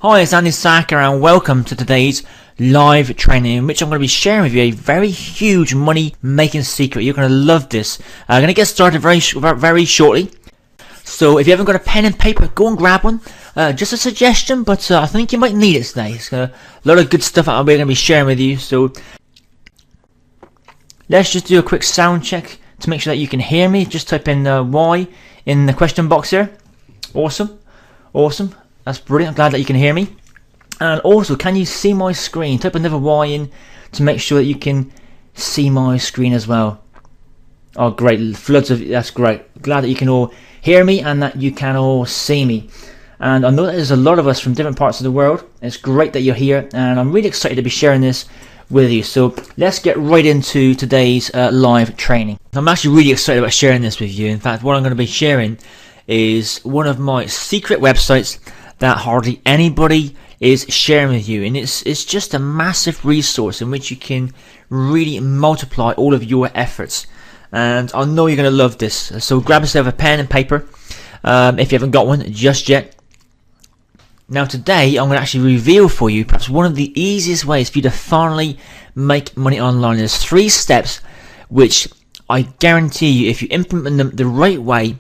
Hi, it's Andy Sacker and welcome to today's live training in which I'm going to be sharing with you a very huge money making secret. You're going to love this. I'm going to get started very shortly. So if you haven't got a pen and paper, go and grab one. Just a suggestion, but I think you might need it today. It's a lot of good stuff that we're going to be sharing with you. So let's just do a quick sound check to make sure that you can hear me. Just type in Y in the question box here. Awesome. That's brilliant. I'm glad that you can hear me. And also, can you see my screen? Type another Y in to make sure that you can see my screen as well. Oh, great. Floods of... That's great. Glad that you can all hear me and that you can all see me. And I know that there's a lot of us from different parts of the world. It's great that you're here. And I'm really excited to be sharing this with you. So let's get right into today's live training. I'm actually really excited about sharing this with you. In fact, what I'm going to be sharing is one of my secret websites that hardly anybody is sharing with you, and it's just a massive resource in which you can really multiply all of your efforts. And I know you're going to love this, so grab yourself a pen and paper if you haven't got one just yet. Now today I'm going to actually reveal for you perhaps one of the easiest ways for you to finally make money online. There's 3 steps which I guarantee you, if you implement them the right way,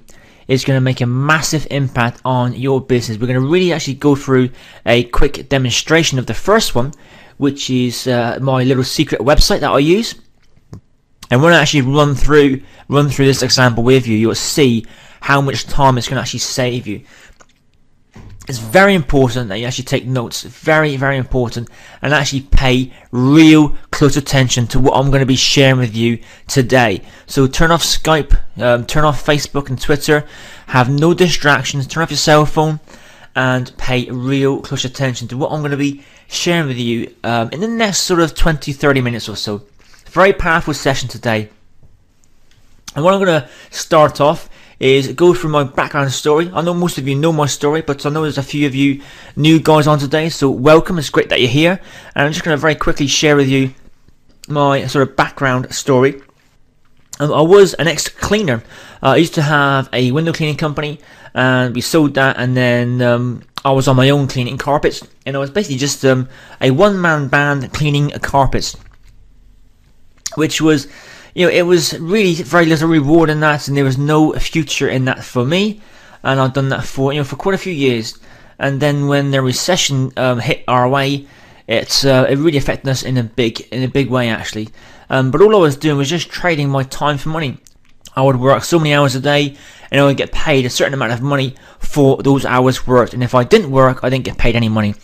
is going to make a massive impact on your business. We're going to really actually go through a quick demonstration of the first one, which is my little secret website that I use. And when I actually run through this example with you, you'll see how much time it's going to actually save you. It's very important that you actually take notes, very important, and actually pay real close attention to what I'm going to be sharing with you today. So turn off Skype, turn off Facebook and Twitter, have no distractions, turn off your cell phone, and pay real close attention to what I'm going to be sharing with you in the next sort of 20-30 minutes or so. Very powerful session today. And what I'm going to start off is go through my background story. I know most of you know my story, but I know there's a few of you new guys on today, so welcome. It's great that you're here. And I'm just going to very quickly share with you my sort of background story. I was an ex-cleaner. I used to have a window cleaning company, and we sold that, and then I was on my own cleaning carpets, and I was basically just a one-man band cleaning carpets, which was, it was really very little reward in that, and there was no future in that for me. And I've done that for quite a few years. And then when the recession hit our way, it really affected us in a big way actually. But all I was doing was just trading my time for money. I would work so many hours a day, and I would get paid a certain amount of money for those hours worked. And if I didn't work, I didn't get paid any money.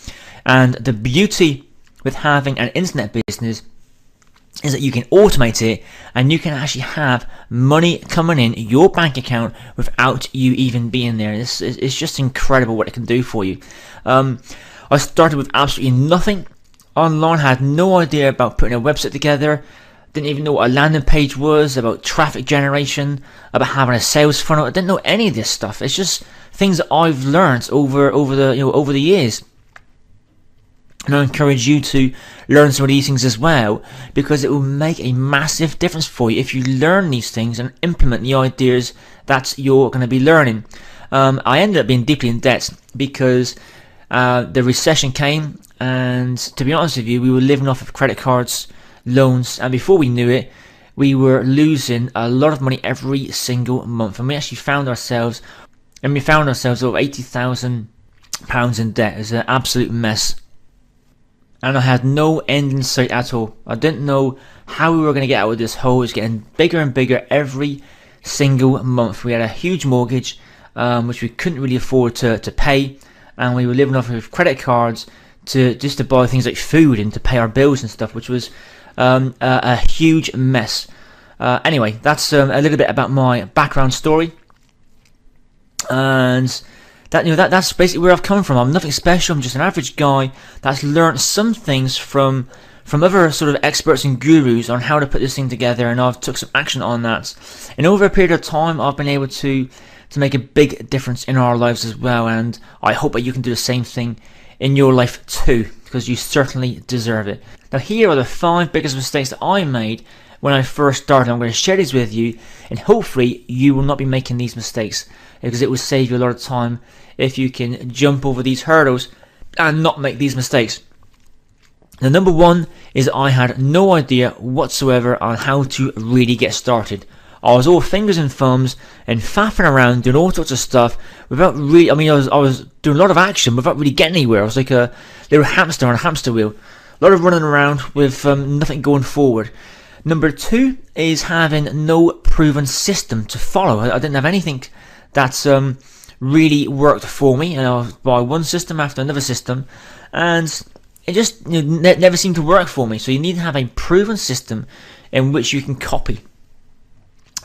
And the beauty with having an internet business is that you can automate it, and you can actually have money coming in your bank account without you even being there. It's just incredible what it can do for you. I started with absolutely nothing online, had no idea about putting a website together, didn't even know what a landing page was, about traffic generation, about having a sales funnel. I didn't know any of this stuff. It's just things that I've learned over the years. And I encourage you to learn some of these things as well, because it will make a massive difference for you if you learn these things and implement the ideas that you're going to be learning. I ended up being deeply in debt because the recession came, and to be honest with you, we were living off of credit cards, loans, and before we knew it, we were losing a lot of money every single month. And we actually found ourselves over £80,000 in debt. It was an absolute mess. And I had no end in sight at all. I didn't know how we were going to get out of this hole. It was getting bigger and bigger every single month. We had a huge mortgage, which we couldn't really afford to pay. And we were living off of credit cards to buy things like food and to pay our bills and stuff, which was a huge mess. Anyway, that's a little bit about my background story. And that's basically where I've come from. I'm nothing special. I'm just an average guy that's learned some things from other sort of experts and gurus on how to put this thing together, and I've took some action on that. And over a period of time, I've been able to make a big difference in our lives as well. And I hope that you can do the same thing in your life too, because you certainly deserve it. Now, here are the 5 biggest mistakes that I made when I first started. I'm going to share these with you, and hopefully you will not be making these mistakes, because it will save you a lot of time if you can jump over these hurdles and not make these mistakes. The number one is I had no idea whatsoever on how to really get started. I was all fingers and thumbs and faffing around doing all sorts of stuff without really, I was doing a lot of action without really getting anywhere. I was like a little hamster on a hamster wheel. A lot of running around with nothing going forward. Number two is having no proven system to follow. I didn't have anything that's really worked for me, and I was by one system after another system, and it just never seemed to work for me. So you need to have a proven system in which you can copy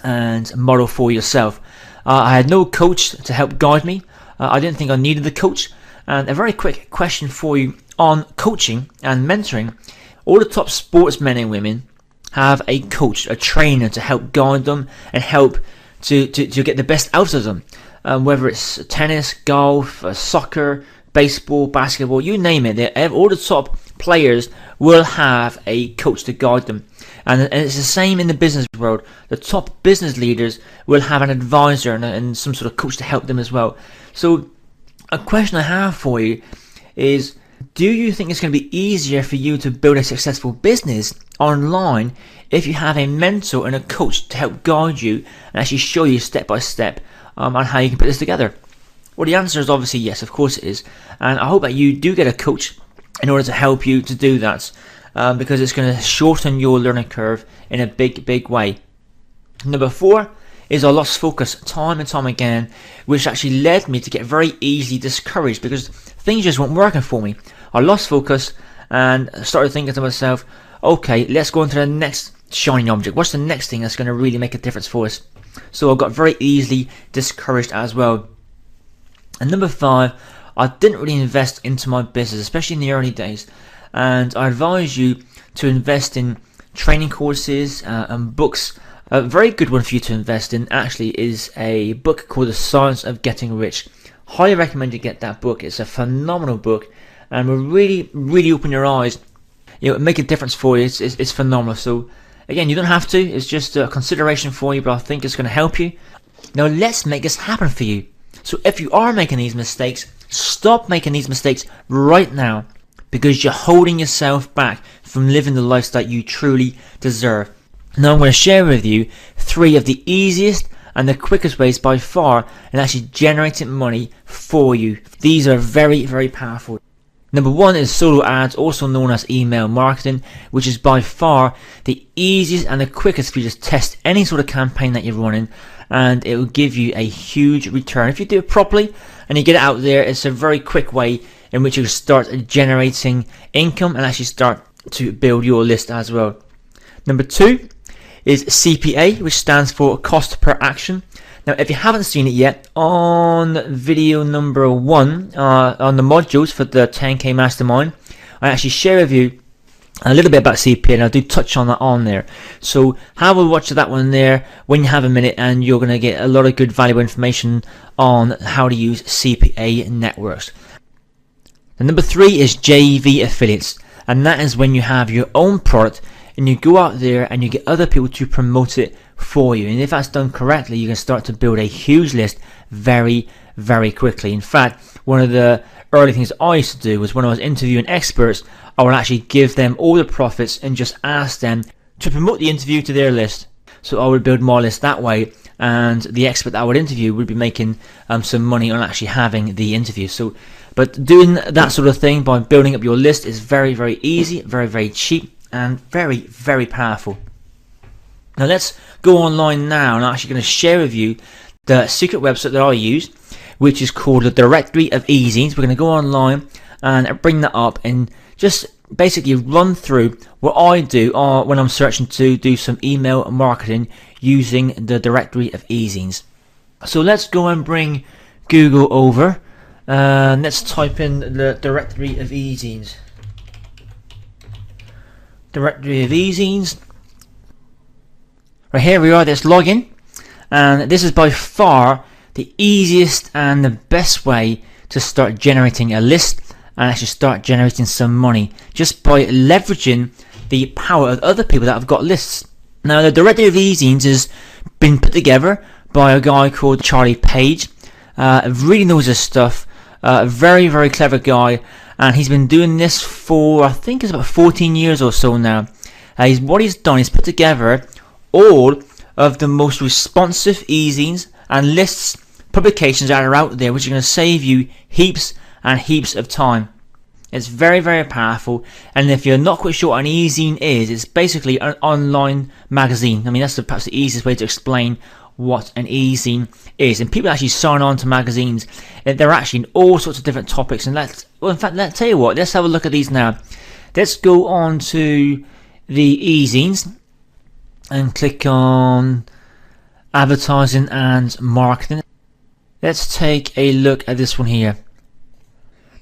and model for yourself. I had no coach to help guide me. I didn't think I needed a coach. And a very quick question for you on coaching and mentoring. All the top sportsmen and women have a coach, a trainer to help guide them and help to get the best out of them. Whether it's tennis, golf, soccer, baseball, basketball, you name it. All the top players will have a coach to guide them. And it's the same in the business world. The top business leaders will have an advisor and some sort of coach to help them as well. So a question I have for you is, do you think it's going to be easier for you to build a successful business online if you have a mentor and a coach to help guide you and actually show you step by step on how you can put this together? Well, the answer is obviously yes, of course it is. And I hope that you do get a coach in order to help you to do that, because it's going to shorten your learning curve in a big way. Number four is I lost focus time and time again, which actually led me to get very easily discouraged because things just weren't working for me. I lost focus and started thinking to myself, okay, let's go on to the next shiny object. What's the next thing that's going to really make a difference for us? So I got very easily discouraged as well. And number five, I didn't really invest into my business, especially in the early days. And I advise you to invest in training courses and books. A very good one for you to invest in actually is a book called The Science of Getting Rich. Highly recommend you get that book. It's a phenomenal book and will really open your eyes. Make a difference for you. It's phenomenal. So again, you don't have to. It's just a consideration for you, but I think it's going to help you. Now let's make this happen for you. So if you are making these mistakes, stop making these mistakes right now, because you're holding yourself back from living the lifestyle you truly deserve. Now I'm going to share with you 3 of the easiest and the quickest ways by far in actually generating money for you. These are very powerful. Number 1 is solo ads, also known as email marketing, which is by far the easiest and the quickest for you to test any sort of campaign that you're running, and it will give you a huge return. If you do it properly and you get it out there, it's a very quick way in which you start generating income and actually start to build your list as well. Number 2 is CPA, which stands for cost per action. Now, if you haven't seen it yet, on video number 1, on the modules for the 10K Mastermind, I actually share with you a little bit about CPA, and I do touch on that on there. So have a watch of that one there when you have a minute, and you're going to get a lot of good valuable information on how to use CPA networks. And number 3 is JV affiliates, and that is when you have your own product and you go out there and you get other people to promote it for you. And if that's done correctly, you can start to build a huge list very quickly. In fact, one of the early things I used to do was when I was interviewing experts, I would actually give them all the profits and just ask them to promote the interview to their list. So I would build my list that way, and the expert that I would interview would be making some money on actually having the interview. But doing that sort of thing by building up your list is very easy, very cheap, and very powerful. Now let's go online now, and I'm actually going to share with you the secret website that I use, which is called the Directory of E-Zines. We're going to go online and bring that up and just basically run through what I do when I'm searching to do some email marketing using the Directory of E-Zines. So let's go and bring Google over, and let's type in the Directory of E-Zines. Directory of E-Zines. Right, here we are. Let's log in, and this is by far the easiest and the best way to start generating a list and actually start generating some money just by leveraging the power of other people that have got lists. Now, the Directory of E-Zines has been put together by a guy called Charlie Page. Really knows his stuff. Very, very clever guy, and he's been doing this for, I think it's about 14 years or so now. What he's done is put together all of the most responsive e-zines and lists, publications that are out there, which are going to save you heaps and heaps of time. It's very, very powerful, and if you're not quite sure what an e-zine is, it's basically an online magazine. I mean, that's perhaps the easiest way to explain what an e-zine is. And people actually sign on to magazines, and they're actually in all sorts of different topics. And let's tell you what, let's have a look at these now. Let's go on to the e-zines and click on advertising and marketing. Let's take a look at this one here.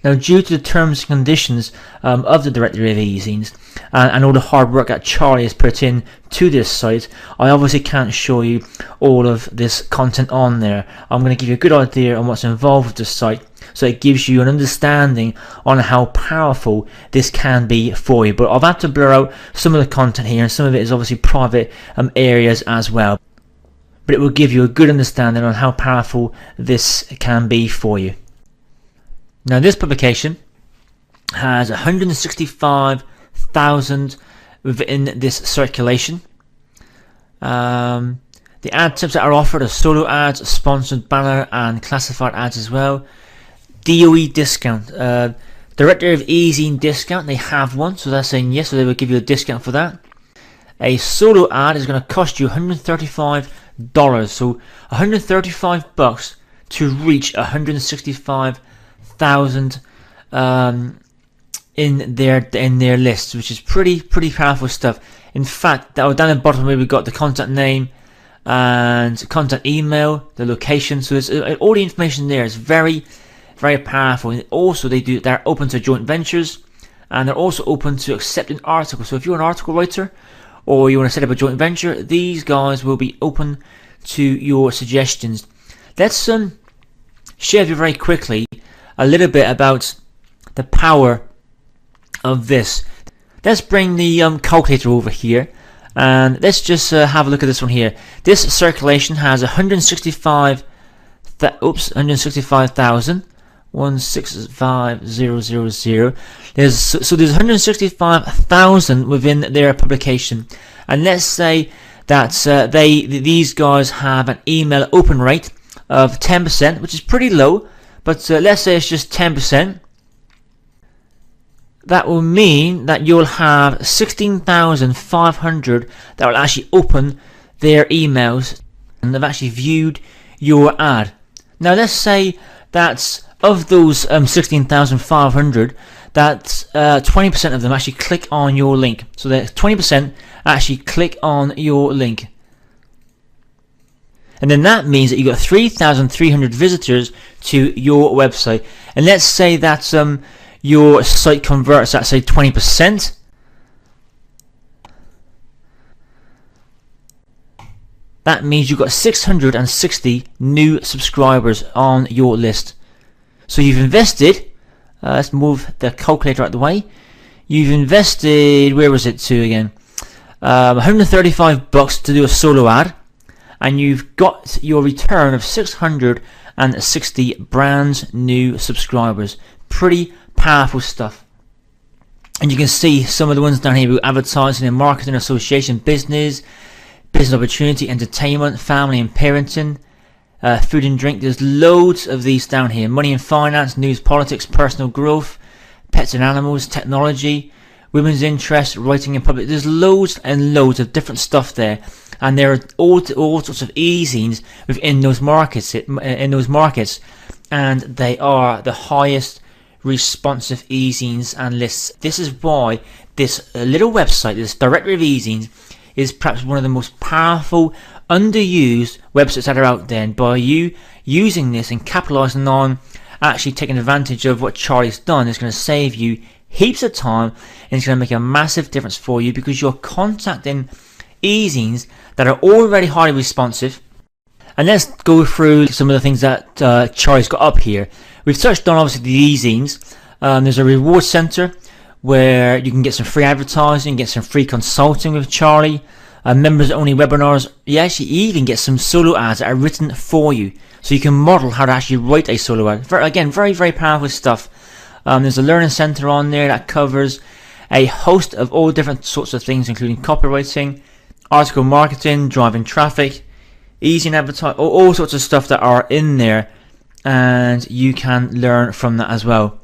Now, due to the terms and conditions of the directory of e-zines and all the hard work that Charlie has put in to this site, I obviously can't show you all of this content on there. I'm going to give you a good idea on what's involved with the site, so it gives you an understanding on how powerful this can be for you. But I've had to blur out some of the content here, and some of it is obviously private areas as well. But it will give you a good understanding on how powerful this can be for you. Now, this publication has 165,000 within this circulation. The ad tips that are offered are solo ads, sponsored banner, and classified ads as well. DOE discount, directory of e-zine discount. They have one, so they're saying yes, so they will give you a discount for that. A solo ad is going to cost you $135, so $135 to reach 165,000 in their list, which is pretty powerful stuff. In fact, down at the bottom where we've got the contact name and contact email, the location, so there's all the information there is very powerful. And also they're open to joint ventures, and they're also open to accepting articles. So if you're an article writer or you want to set up a joint venture, these guys will be open to your suggestions. Let's share with you very quickly a little bit about the power of this. Let's bring the calculator over here, and let's just have a look at this one here. This circulation has 165,000. 165,000. There's 165,000 within their publication, and let's say that these guys have an email open rate of 10%, which is pretty low. But let's say it's just 10%. That will mean that you'll have 16,500 that will actually open their emails and they've actually viewed your ad. Now, let's say that of those 16,500, that 20% of them actually click on your link. So that 20% actually click on your link. And then that means that you got 3,300 visitors to your website. And let's say that your site converts at, say, 20%. That means you've got 660 new subscribers on your list. So you've invested, let's move the calculator out of the way. You've invested, where was it to again? $135 to do a solo ad. And you've got your return of 660 brand new subscribers. Pretty powerful stuff. And you can see some of the ones down here with advertising and marketing, association, business opportunity, entertainment, family and parenting, food and drink. There's loads of these down here. Money and finance, news, politics, personal growth, pets and animals, technology, women's interests, writing in public. There's loads and loads of different stuff there. And there are all sorts of e-zines within those markets, and they are the highest responsive e-zines and lists. This is why this little website, this directory of e-zines, is perhaps one of the most powerful, underused websites that are out there. And by you using this and capitalizing on actually taking advantage of what Charlie's done, is going to save you heaps of time, and it's going to make a massive difference for you, because you're contacting e-zines that are already highly responsive. And let's go through some of the things that Charlie's got up here. We've touched on obviously the e-zines. There's a reward center where you can get some free advertising, get some free consulting with Charlie. members only webinars. You actually even get some solo ads that are written for you, so you can model how to actually write a solo ad. Again, very, very powerful stuff. There's a learning center on there that covers a host of all different sorts of things, including copywriting, article marketing, driving traffic, easy and advertising, all sorts of stuff that are in there, and you can learn from that as well.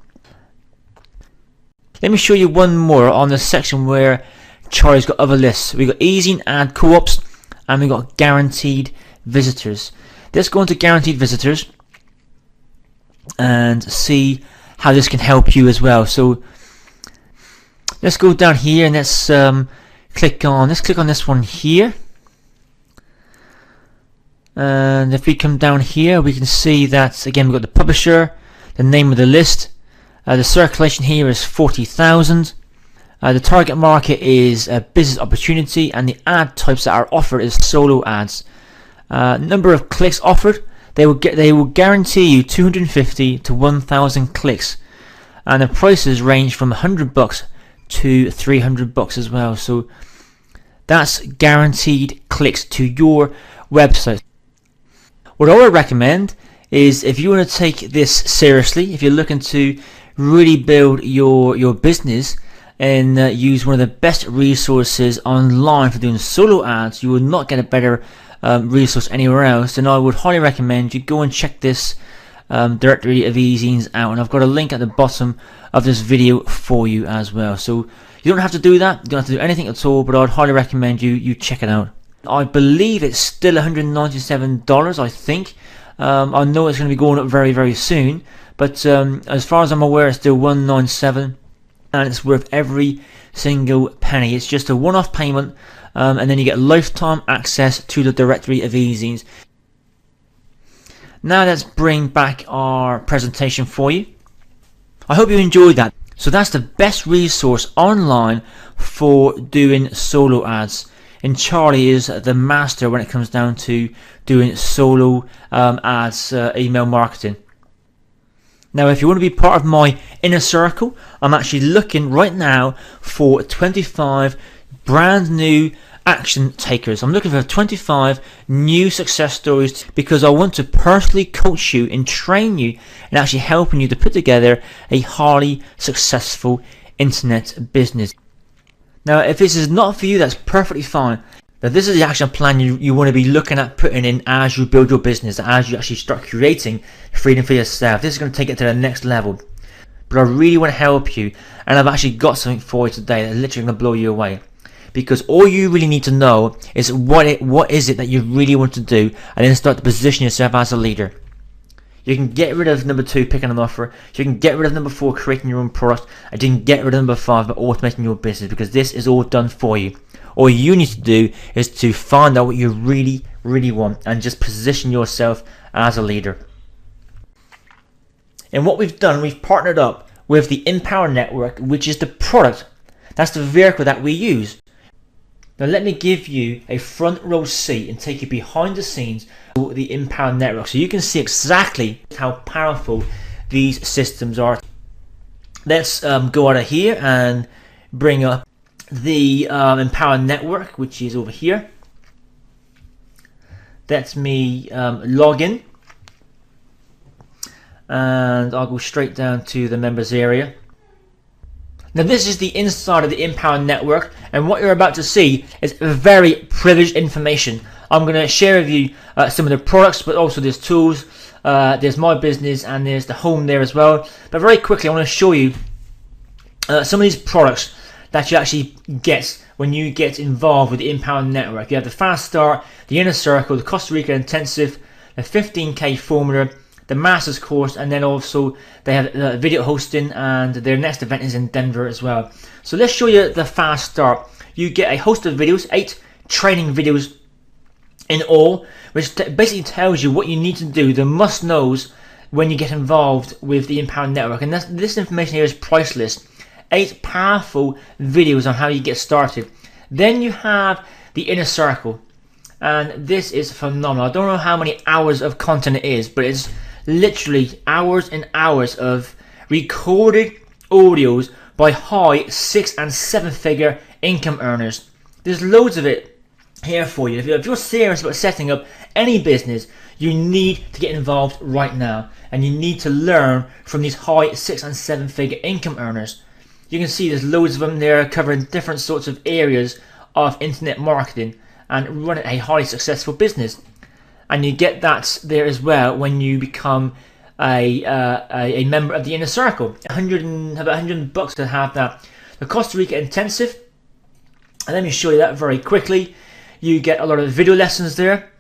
Let me show you one more on the section where Charlie's got other lists. We've got easy and ad co-ops, and we've got guaranteed visitors. Let's go into guaranteed visitors and see how this can help you as well. So let's go down here and let's click on this one here. And if we come down here, we can see that again we've got the publisher, the name of the list, the circulation here is 40,000. The target market is a business opportunity, and the ad types that are offered is solo ads. Number of clicks offered, they will guarantee you 250 to 1,000 clicks, and the prices range from $100 to $300 as well. So that's guaranteed clicks to your website. What I would recommend is, if you want to take this seriously, if you're looking to really build your business and use one of the best resources online for doing solo ads, you will not get a better resource anywhere else, then I would highly recommend you go and check this directory of e-zines out, and I've got a link at the bottom of this video for you as well. So you don't have to do that, you don't have to do anything at all, but I'd highly recommend you check it out. I believe it's still $197, I think. I know it's going to be going up very, very soon, but as far as I'm aware, it's still $197, and it's worth every single penny. It's just a one-off payment, and then you get lifetime access to the directory of e-zines. Now let's bring back our presentation for you. I hope you enjoyed that. So that's the best resource online for doing solo ads. And Charlie is the master when it comes down to doing solo ads, email marketing. Now, if you want to be part of my inner circle, I'm actually looking right now for 25 brand new action takers. I'm looking for 25 new success stories, because I want to personally coach you and train you and actually helping you to put together a highly successful internet business. Now, if this is not for you, that's perfectly fine. Now, this is the action plan you want to be looking at putting in as you build your business, as you actually start creating freedom for yourself. This is going to take it to the next level. But I really want to help you, and I've actually got something for you today that's literally going to blow you away. Because all you really need to know is what is it that you really want to do, and then start to position yourself as a leader. You can get rid of number 2, picking an offer. You can get rid of number 4, creating your own product. And you can get rid of number 5, by automating your business, because this is all done for you. All you need to do is to find out what you really, really want and just position yourself as a leader. And what we've done, we've partnered up with the Empower Network, which is the product. That's the vehicle that we use. Now let me give you a front row seat and take you behind the scenes of the Empower Network, so you can see exactly how powerful these systems are. Let's go out of here and bring up the Empower Network, which is over here. That's me log in, and I'll go straight down to the members area. Now this is the inside of the Empower Network, and what you're about to see is very privileged information. I'm going to share with you some of the products, but also there's tools, there's my business, and there's the home there as well. But very quickly I want to show you some of these products that you actually get when you get involved with the Empower Network. You have the Fast Start, the Inner Circle, the Costa Rica Intensive, the 15K Formula, the Masters course, and then also they have video hosting, and their next event is in Denver as well. So let's show you the Fast Start. You get a host of videos, 8 training videos in all, which basically tells you what you need to do, the must-knows when you get involved with the Empower Network. And this information here is priceless. 8 powerful videos on how you get started. Then you have the Inner Circle, and this is phenomenal. I don't know how many hours of content it is, but it's literally hours and hours of recorded audios by high 6- and 7-figure income earners. There's loads of it here for you. If you're serious about setting up any business, you need to get involved right now, and you need to learn from these high 6 and 7 figure income earners. You can see there's loads of them there covering different sorts of areas of internet marketing and running a highly successful business. And you get that there as well when you become a member of the inner circle. About $100 to have that. The Costa Rica intensive, and let me show you that very quickly. You get a lot of video lessons there.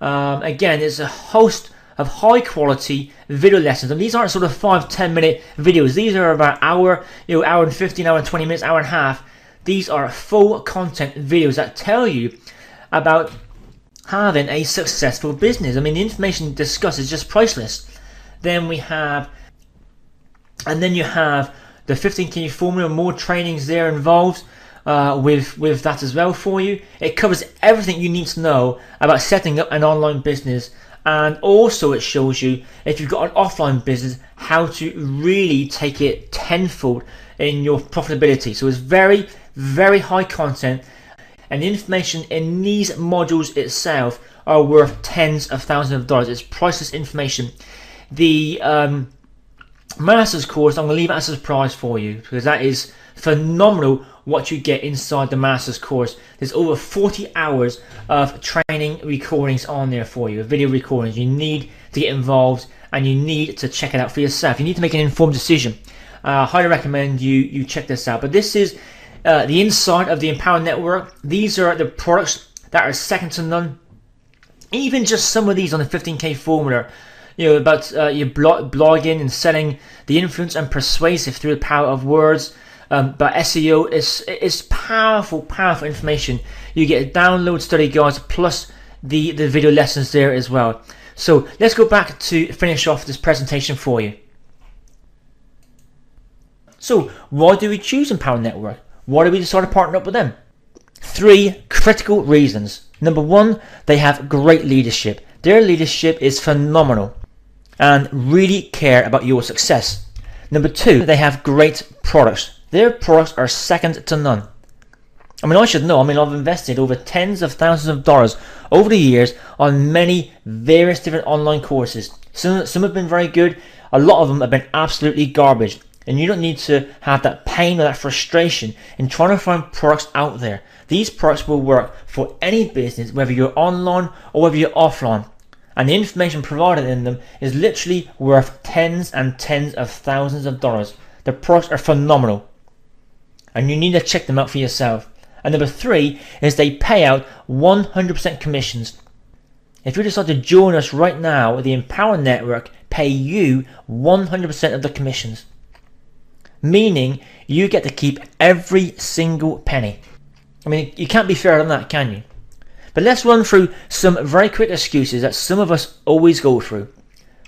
Again, there's a host of high quality video lessons, and these aren't sort of 5-10 minute videos. These are about hour and 15, hour and 20 minutes, hour and a half. These are full content videos that tell you about having a successful business. I mean, the information discussed is just priceless. Then you have the 15K formula, more trainings there involved with that as well for you. It covers everything you need to know about setting up an online business, and also it shows you, if you've got an offline business, how to really take it tenfold in your profitability. So it's very, very high content, and the information in these modules itself are worth tens of thousands of dollars. It's priceless information. The Masters course, I'm going to leave it as a surprise for you, because that is phenomenal what you get inside the Masters course. There's over 40 hours of training recordings on there for you, video recordings. You need to get involved, and you need to check it out for yourself. You need to make an informed decision. I highly recommend you check this out. But this is the inside of the Empower Network. These are the products that are second to none. Even just some of these on the 15K formula, about your blogging and selling, the influence and persuasive through the power of words. But SEO is powerful information. You get download study guides plus the video lessons there as well. So let's go back to finish off this presentation for you. So why do we choose Empower Network? Why do we decide to partner up with them? 3 critical reasons. Number 1, they have great leadership. Their leadership is phenomenal and really care about your success. Number 2, they have great products. Their products are second to none. I mean, I should know. I mean, I've invested over tens of thousands of dollars over the years on many various different online courses. Some have been very good. A lot of them have been absolutely garbage. And you don't need to have that pain or that frustration in trying to find products out there. These products will work for any business, whether you're online or whether you're offline. And the information provided in them is literally worth tens and tens of thousands of dollars. The products are phenomenal, and you need to check them out for yourself. And number 3 is they pay out 100% commissions. If you decide to join us right now, the Empower Network pay you 100% of the commissions, meaning you get to keep every single penny. I mean, you can't be fairer than that, can you? But let's run through some very quick excuses that some of us always go through.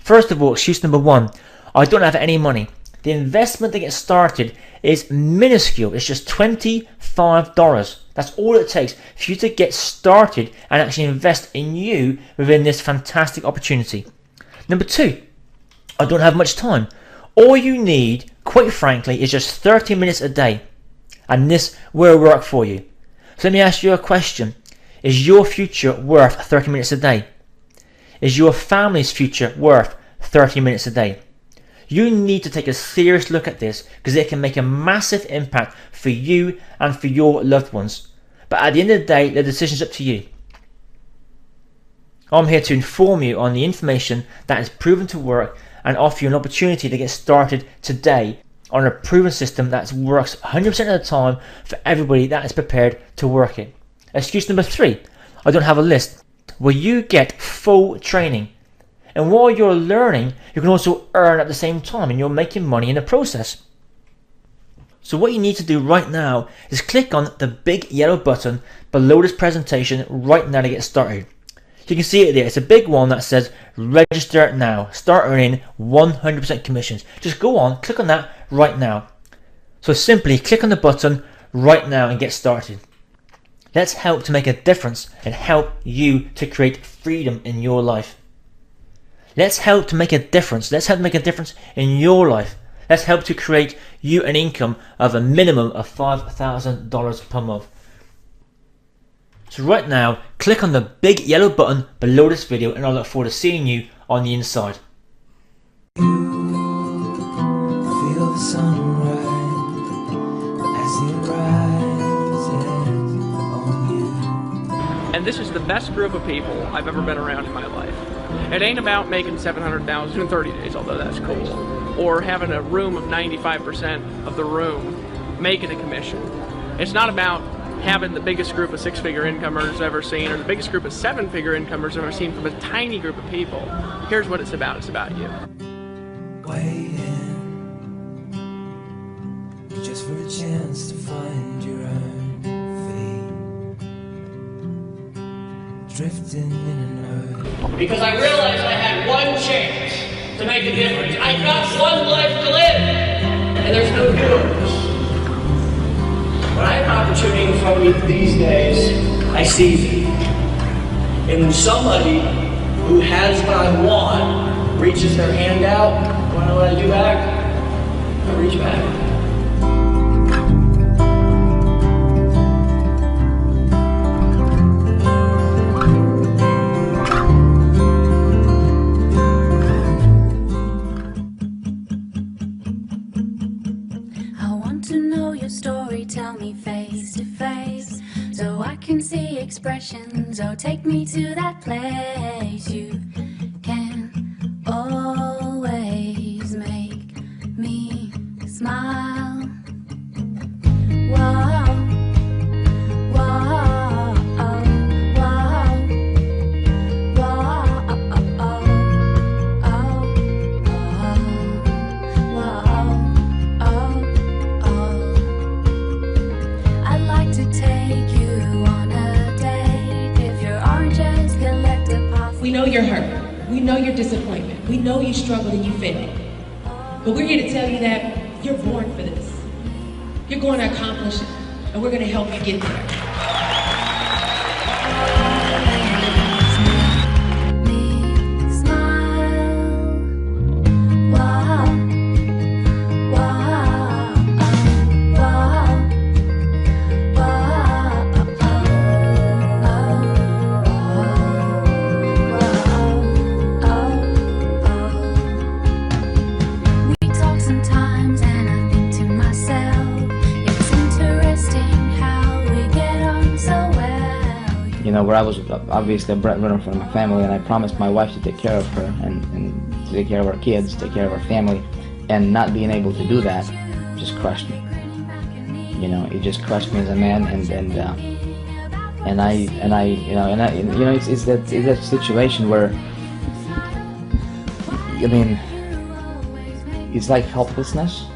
First of all, excuse number 1, I don't have any money. The investment to get started is minuscule. It's just $25. That's all it takes for you to get started and actually invest in you within this fantastic opportunity. Number 2, I don't have much time. All you need, quite frankly, is just 30 minutes a day, and this will work for you. So let me ask you a question. Is your future worth 30 minutes a day? Is your family's future worth 30 minutes a day? You need to take a serious look at this, because it can make a massive impact for you and for your loved ones. But at the end of the day, the decision's up to you. I'm here to inform you on the information that is proven to work and offer you an opportunity to get started today on a proven system that works 100% of the time for everybody that is prepared to work it. Excuse number 3, I don't have a list. Well, you get full training. And while you're learning, you can also earn at the same time, and you're making money in the process. So what you need to do right now is click on the big yellow button below this presentation right now to get started. You can see it there. It's a big one that says register now. Start earning 100% commissions. Just go on, click on that right now. So simply click on the button right now and get started. Let's help to make a difference and help you to create freedom in your life. Let's help to make a difference. Let's help make a difference in your life. Let's help to create you an income of a minimum of $5,000 per month. So right now, click on the big yellow button below this video and I look forward to seeing you on the inside. Feel the sunrise as it rises on you. And this is the best group of people I've ever been around in my life. It ain't about making $700,000 in 30 days, although that's cool, or having a room of 95% of the room making a commission. It's not about having the biggest group of six-figure incomers I've ever seen, or the biggest group of seven-figure incomers I've ever seen from a tiny group of people. Here's what it's about you. Waiting just for a chance to find your own feet, drifting in and out. Because I realized I had one chance to make a difference. I got one life to live, and there's no doers. When I have an opportunity in front of me these days, I seize it. And when somebody who has what I want reaches their hand out, you wanna know what I do back? I reach back. Tell me face to face, so I can see expressions. Oh, take me to that place. You can always make me smile. Whoa, whoa, whoa, We know you're hurt. We know your disappointment. We know you struggled and you failed. But we're here to tell you that you're born for this. You're going to accomplish it, and we're going to help you get there. You know, where I was obviously a breadwinner for my family, and I promised my wife to take care of her and to take care of our kids, take care of our family, and not being able to do that just crushed me. You know, it just crushed me as a man, it's that situation where, I mean, it's like helplessness.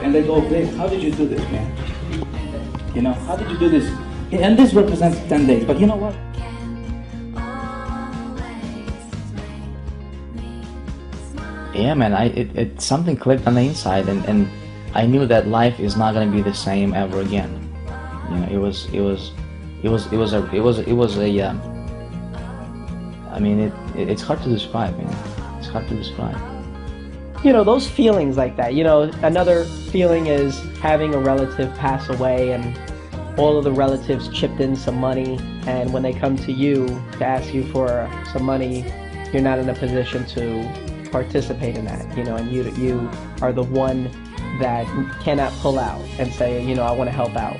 And they go, Dave, how did you do this, man? You know, how did you do this? And this represents 10 days, but you know what? Yeah, man, something clicked on the inside, and I knew that life is not gonna be the same ever again. You know, it was I mean, it's hard to describe, man. It's hard to describe. You know, those feelings like that. You know, another feeling is having a relative pass away and all of the relatives chipped in some money, and when they come to you to ask you for some money, you're not in a position to participate in that, you know, and you are the one that cannot pull out and say, you know, I want to help out.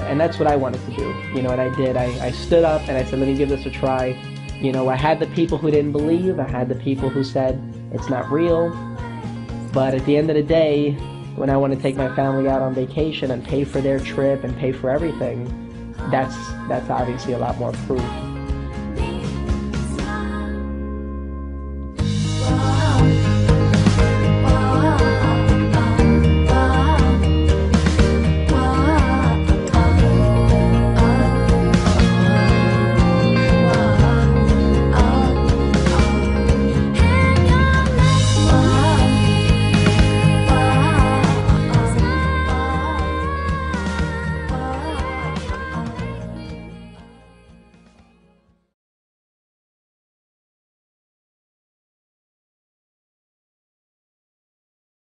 And that's what I wanted to do, you know, and I did. I stood up and I said, let me give this a try. You know, I had the people who didn't believe, I had the people who said it's not real, but at the end of the day, when I want to take my family out on vacation and pay for their trip and pay for everything, that's obviously a lot more proof